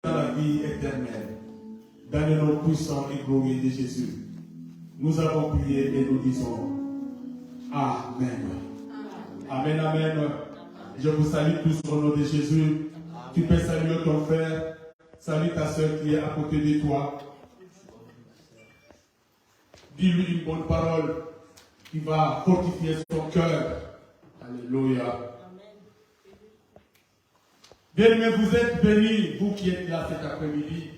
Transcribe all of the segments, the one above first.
dans la vie éternelle. Dans le nom puissant et glorieux de Jésus, nous avons prié et nous disons Amen. Amen, amen. Je vous salue tous au nom de Jésus. Tu peux saluer ton frère. Salue ta soeur qui est à côté de toi. Dis-lui une bonne parole qui va fortifier son cœur. Alléluia. Bien-aimés, vous êtes bénis, vous qui êtes là cet après-midi.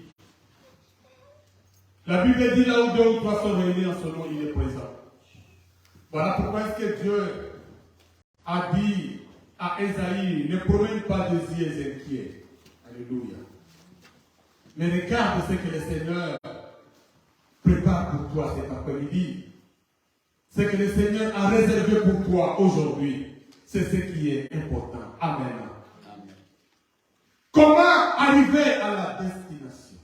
La Bible dit là où deux ou trois sont réunis en son nom, il est présent. Voilà pourquoi est-ce que Dieu a dit à Esaïe, ne promène pas des yeux inquiets. Alléluia. Mais regarde ce que le Seigneur prépare pour toi cet après-midi. Ce que le Seigneur a réservé pour toi aujourd'hui, c'est ce qui est important. Amen. Amen. Comment arriver à la destination?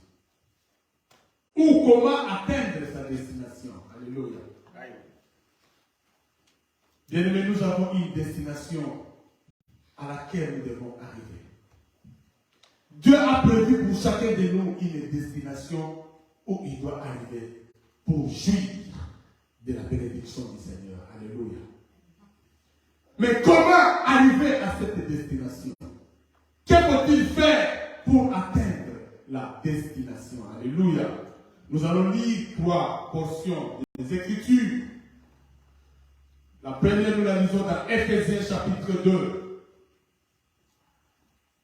Ou comment atteindre sa destination? Alléluia. Bien-aimés, nous avons une destination à laquelle nous devons arriver. Dieu a prévu pour chacun de nous une destination où il doit arriver pour jouir de la bénédiction du Seigneur. Alléluia. Mais comment arriver à cette destination? Que faut-il faire pour atteindre la destination? Alléluia. Nous allons lire 3 portions des Écritures. La première, nous la lisons dans Éphésiens chapitre 2.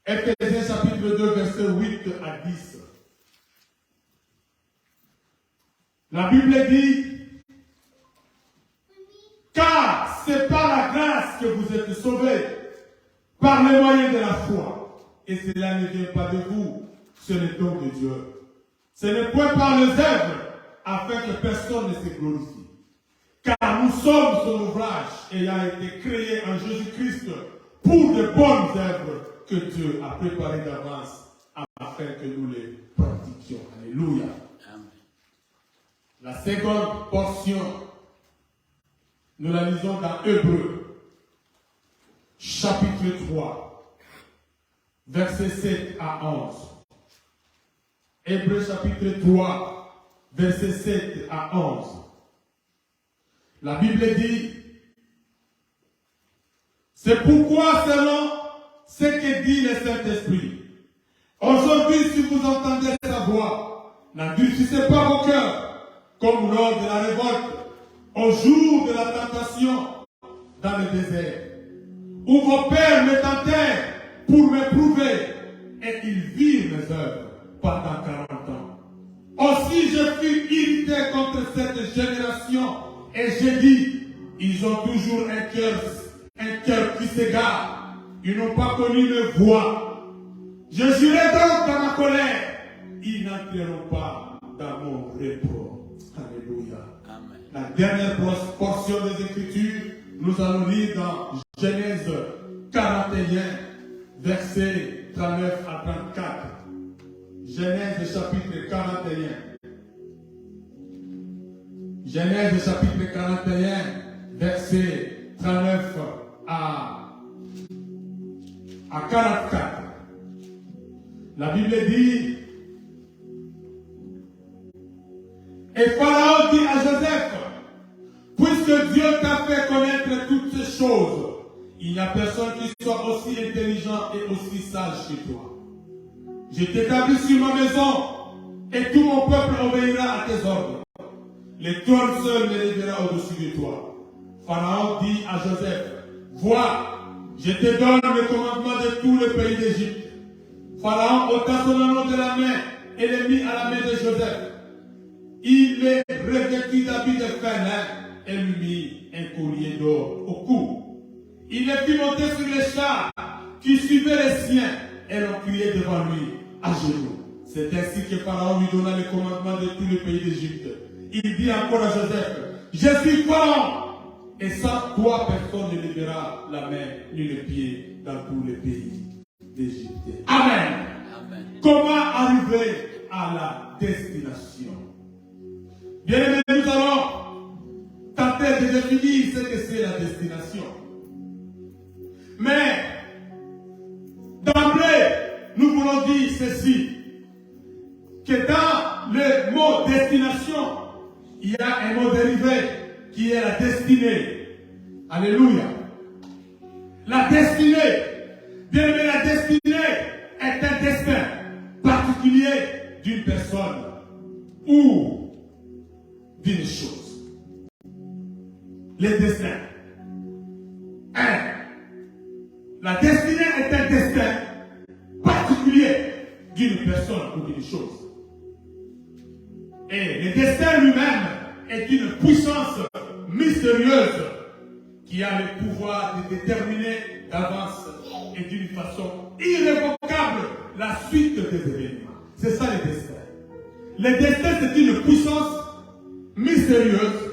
Éphésiens chapitre 2, versets 8 à 10. La Bible dit, car c'est par la grâce que vous êtes sauvés, par le moyen de la foi. Et cela ne vient pas de vous, c'est le don de Dieu. Ce n'est point par les œuvres, afin que personne ne se glorifie. Car nous sommes son ouvrage ayant été créé en Jésus-Christ pour de bonnes œuvres que Dieu a préparées d'avance afin que nous les pratiquions. Alléluia. Amen. La seconde portion, nous la lisons dans Hébreux, chapitre 3, versets 7 à 11. Hébreux chapitre 3, versets 7 à 11. La Bible dit, c'est pourquoi selon ce que dit le Saint-Esprit, aujourd'hui si vous entendez sa voix, n'endurcissez pas vos cœurs, comme lors de la révolte, au jour de la tentation dans le désert, où vos pères me tentèrent pour m'éprouver, et ils virent mes œuvres pendant 40 ans. Aussi je fus irrité contre cette génération, et j'ai dit, ils ont toujours un cœur qui s'égare. Ils n'ont pas connu me voix. Je jurai donc dans ma colère, ils n'entreront pas dans mon repos. Alléluia. Amen. La dernière portion des Écritures, nous allons lire dans Genèse 41, versets 39 à 34. Genèse chapitre 41. Genèse chapitre 41, verset 39 à 44. La Bible dit, et Pharaon dit à Joseph, puisque Dieu t'a fait connaître toutes ces choses, il n'y a personne qui soit aussi intelligent et aussi sage que toi. Je t'établis sur ma maison, et tout mon peuple obéira à tes ordres. L'étoile seule m'élèvera au-dessus de toi. Pharaon dit à Joseph, vois, je te donne le commandement de tout le pays d'Égypte. Pharaon ôta son anneau de la main et le mit à la main de Joseph. Il le revêtit d'habits de fin et lui mit un collier d'or au cou. Il le fit monter sur les chars qui suivaient les siens et l'on criait devant lui à genoux. C'est ainsi que Pharaon lui donna le commandement de tout le pays d'Égypte. Il dit encore à Joseph, je suis Pharaon, et sans toi personne ne lèvera la main ni le pied dans tout le pays d'Égypte. Amen. Amen. Comment arriver à la destination? Bien aimé, nous allons tenter de définir ce que c'est la destination. Mais d'emblée, nous voulons dire ceci. que dans le mot destination, il y a un mot dérivé qui est la destinée. Alléluia. La destinée. Bien aimé, la destinée est un destin particulier d'une personne ou d'une chose. Les destins. 1. La destinée est un destin particulier d'une personne ou d'une chose. Et le destin lui-même est une puissance mystérieuse qui a le pouvoir de déterminer d'avance et d'une façon irrévocable la suite des événements. C'est ça le destin. Le destin, c'est une puissance mystérieuse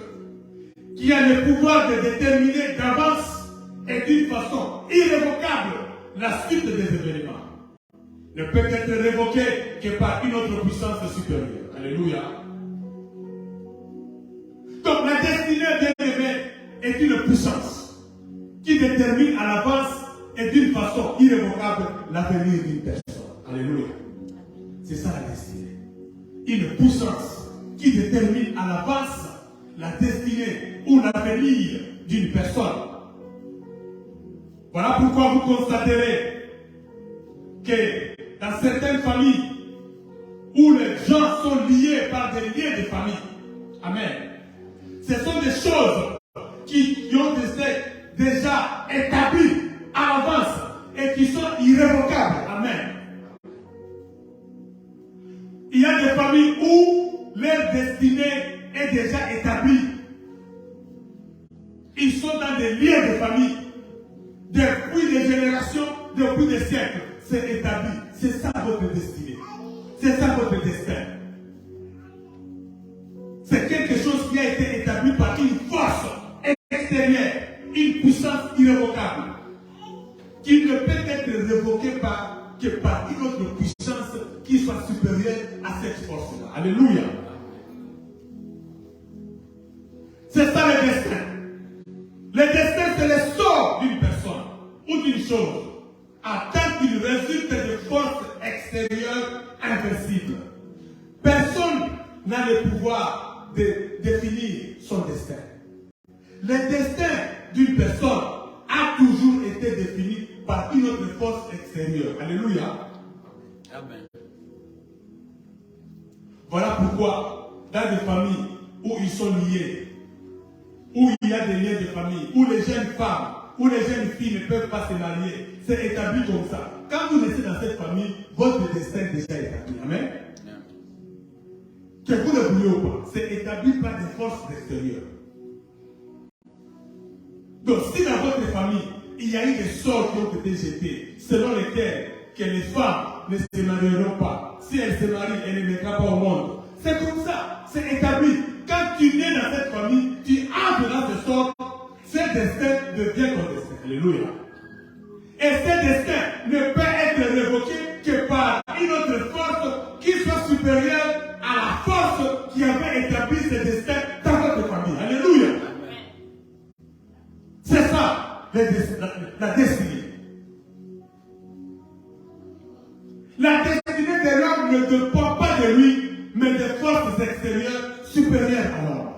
qui a le pouvoir de déterminer d'avance et d'une façon irrévocable la suite des événements. Ne peut être révoqué que par une autre puissance supérieure. Alléluia. Donc la destinée, bien aimé, est une puissance qui détermine à l'avance et d'une façon irrévocable l'avenir d'une personne. Alléluia. C'est ça la destinée. Une puissance qui détermine à l'avance la destinée ou l'avenir d'une personne. Voilà pourquoi vous constaterez que dans certaines familles où les gens sont liés par des liens de famille, amen, ce sont des choses qui ont été déjà établies à l'avance et qui sont irrévocables, amen. Il y a des familles où leur destinée est déjà établie. Ils sont dans des liens de famille depuis des générations, depuis des siècles. C'est établi. C'est ça votre destinée. C'est ça votre destin. C'est quelque chose qui a été établi par une force extérieure, une puissance irrévocable, qui ne peut être révoquée que par une autre puissance qui soit supérieure à cette force-là. Alléluia. C'est ça le destin. Le destin, c'est le sort d'une personne ou d'une chose, tant qu'il résulte de forces extérieures invincibles. Personne n'a le pouvoir de définir son destin. Le destin d'une personne a toujours été défini par une autre force extérieure. Alléluia. Amen. Voilà pourquoi, dans des familles où ils sont liés, où il y a des liens de famille, où les jeunes femmes, où les jeunes filles ne peuvent pas se marier, c'est établi comme ça. Quand vous naissez dans cette famille, votre destin est déjà établi. Amen. Que vous le voulez ou pas, c'est établi par des forces extérieures. Donc, si dans votre famille, il y a eu des sorts qui ont été jetés, selon lesquels que les femmes ne se marieront pas, si elles se marient, elles ne mettront pas au monde. C'est comme ça, c'est établi. Quand tu nais dans cette famille, tu entres dans ce sort, ce destin devient ton destin. Alléluia. Et ce destin ne peut être révoqué que par une autre force qui soit supérieure à la force qui avait établi ce destin dans votre famille. Alléluia. C'est ça, la destinée. La destinée de l'homme ne dépend pas de lui, mais des forces extérieures supérieures à l'homme.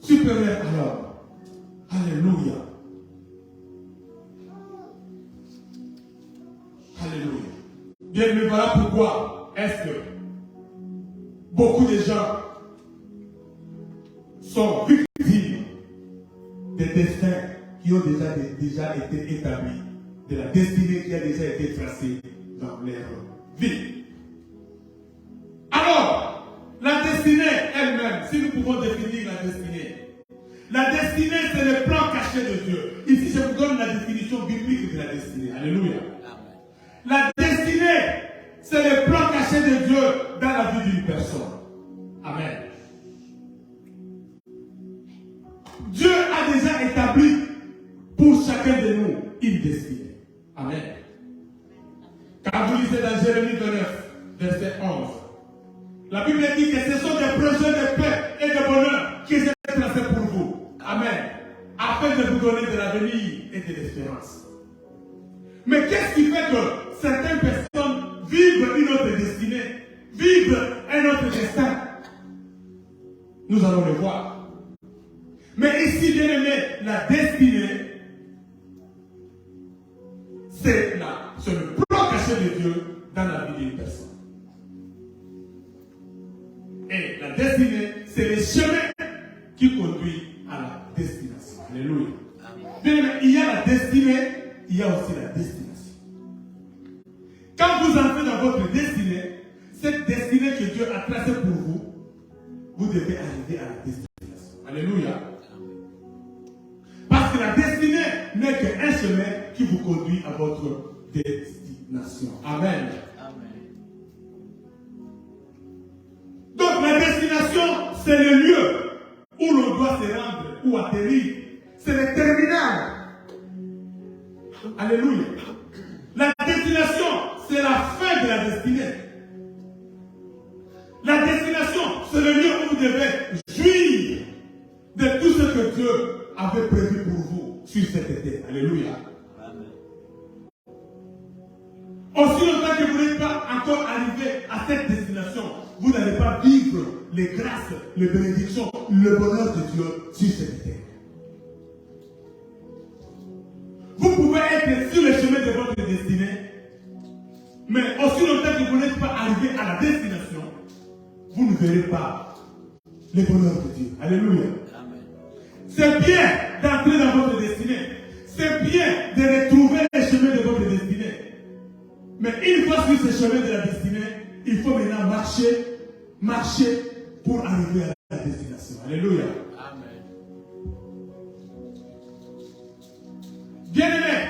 Supérieures à l'homme. Alléluia. Alléluia. Bien, mais voilà pourquoi est-ce que beaucoup de gens sont victimes des destins qui ont déjà été établis, de la destinée qui a déjà été tracée dans leur vie. Alors, la destinée elle-même, si nous pouvons définir la destinée, c'est le plan caché de Dieu. Ici, je vous donne la définition biblique de la destinée. Alléluia. La destinée, c'est le plan caché de Dieu dans la vie d'une personne. Amen. Dieu a déjà établi pour chacun de nous une destinée. Amen. Quand vous lisez dans Jérémie 29, verset 11, la Bible dit que ce sont des projets de paix et de bonheur qui sont tracés pour vous. Amen. Afin de vous donner de l'avenir et de l'espérance. Mais qu'est-ce qui fait que certaines personnes vivre une autre destinée, vivre un autre destin. Nous allons le voir. Mais ici, bien aimé, la destinée, c'est le plan caché de Dieu dans la vie d'une personne. Et la destinée, c'est le chemin qui conduit à la destination. Alléluia. Bien aimé, il y a la destinée, il y a aussi la destination. Quand vous entrez dans votre destinée, cette destinée que Dieu a tracée pour vous, vous devez arriver à la destination. Alléluia. Parce que la destinée n'est qu'un chemin qui vous conduit à votre destination. Amen. Donc la destination, c'est le lieu où l'on doit se rendre ou atterrir. C'est le terminal. Alléluia. La destination, c'est la fin de la destinée. La destination, c'est le lieu où vous devez jouir de tout ce que Dieu avait prévu pour vous sur cette terre. Alléluia. Amen. Aussi longtemps que vous n'êtes pas encore arrivé à cette destination, vous n'allez pas vivre les grâces, les bénédictions, le bonheur de Dieu sur cette terre. Vous pouvez être sur le chemin de votre destinée, mais aussi longtemps que vous n'êtes pas arrivé à la destination, vous ne verrez pas le bonheur de Dieu. Alléluia. Amen. C'est bien d'entrer dans votre destinée. C'est bien de retrouver le chemin de votre destinée. Mais une fois sur ce chemin de la destinée, il faut maintenant marcher pour arriver à la destination. Alléluia. Amen. Bien-aimés,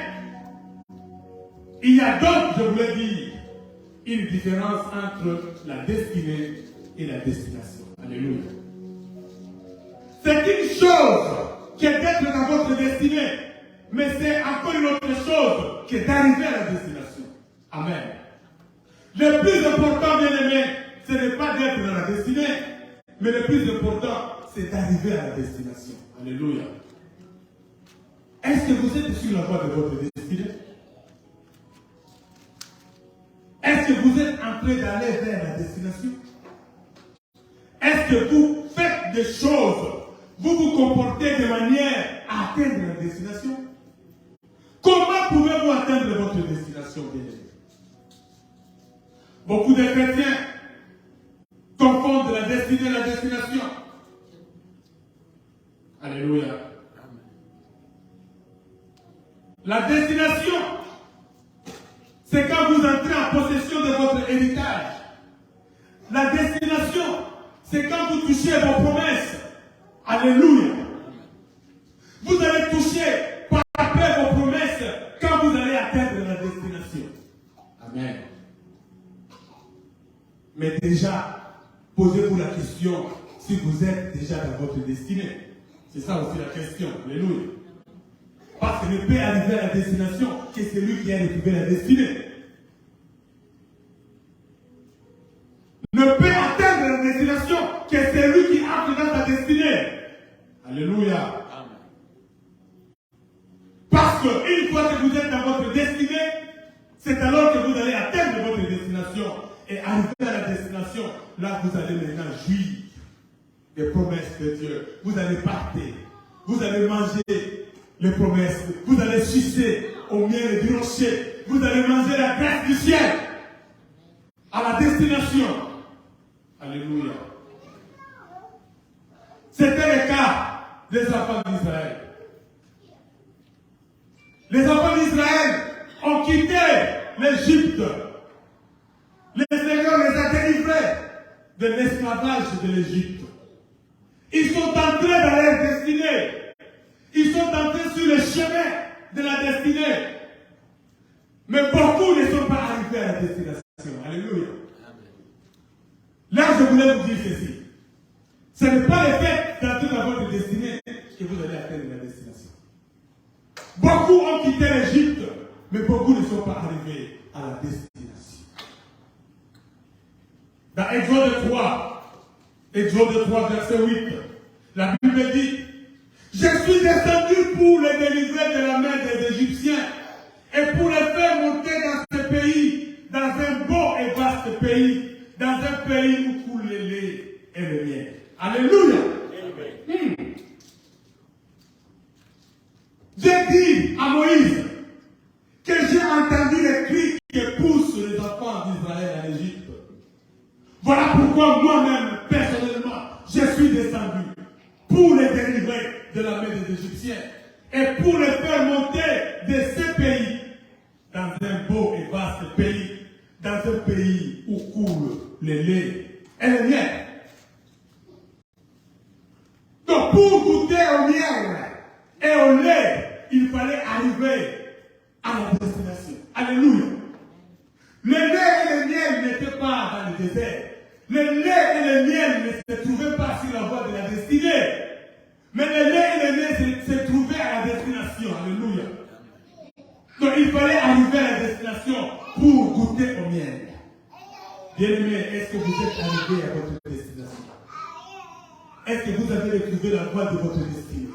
il y a donc, je voulais dire, une différence entre la destinée et la destination. Alléluia. C'est une chose qui est d'être dans votre destinée, mais c'est encore une autre chose qui est d'arriver à la destination. Amen. Le plus important, bien aimé, ce n'est pas d'être dans la destinée, mais le plus important, c'est d'arriver à la destination. Alléluia. Est-ce que vous êtes sur la voie de votre destinée? Est-ce que vous êtes en train d'aller vers la destination? Est-ce que vous faites des choses, vous vous comportez de manière à atteindre la destination? Comment pouvez-vous atteindre votre destination, bien-aimé? Beaucoup de chrétiens confondent la destinée et la destination. Alléluia. La destination, c'est quand vous entrez en possession de votre héritage. La destination, c'est quand vous touchez vos promesses. Alléluia. Vous allez toucher par après vos promesses quand vous allez atteindre la destination. Amen. Mais déjà, posez-vous la question si vous êtes déjà dans votre destinée. C'est ça aussi la question. Alléluia. Parce que ne peut arriver à la destination que celui qui a retrouvé la destinée. Ne peut atteindre la destination que celui qui entre dans sa destinée. Alléluia. Amen. Parce qu'une fois que vous êtes dans votre destinée, c'est alors que vous allez atteindre votre destination. Et arriver à la destination, là vous allez maintenant jouir des promesses de Dieu. Vous allez partir. Vous allez manger les promesses. Vous allez sucer au miel du rocher. Vous allez manger la grâce du ciel. À la destination. Alléluia. C'était le cas des enfants d'Israël. Les enfants d'Israël ont quitté l'Égypte. Le Seigneur les a délivrés de l'esclavage de l'Égypte. Ils sont entrés dans leur destinée. Ils sont entrés sur le chemin de la destinée. Mais beaucoup ne sont pas arrivés à la destination. Alléluia. Là, je voulais vous dire ceci. Ce n'est pas le fait d'entrer dans votre destinée que vous allez atteindre la destination. Beaucoup ont quitté l'Égypte, mais beaucoup ne sont pas arrivés à la destination. Dans Exode 3, verset 8, la Bible dit: je suis descendu pour les délivrer de la main des Égyptiens et pour les faire monter dans ce pays dans un beau vaste pays, dans un pays où coule le lait et le miel. Alléluia. J'ai dit à Moïse que j'ai entendu les cris que poussent les enfants d'Israël en Égypte. Voilà pourquoi moi-même, personnellement, je suis descendu pour les délivrer de la main des Égyptiens et pour les faire monter de ce pays dans un beau et vaste pays, dans un pays où coule le lait et le miel. Donc pour goûter au miel et au lait, il fallait arriver à la destination. Alléluia. Le lait et le miel n'étaient pas dans le désert. Le lait et le miel ne se trouvaient pas sur la voie de la destinée. Mais le lait et le miel se trouvaient à la destination. Alléluia. Donc il fallait arriver à la destination pour goûter au miel. Bien-aimés, est-ce que vous êtes arrivés à votre destination? Est-ce que vous avez retrouvé la voie de votre destinée?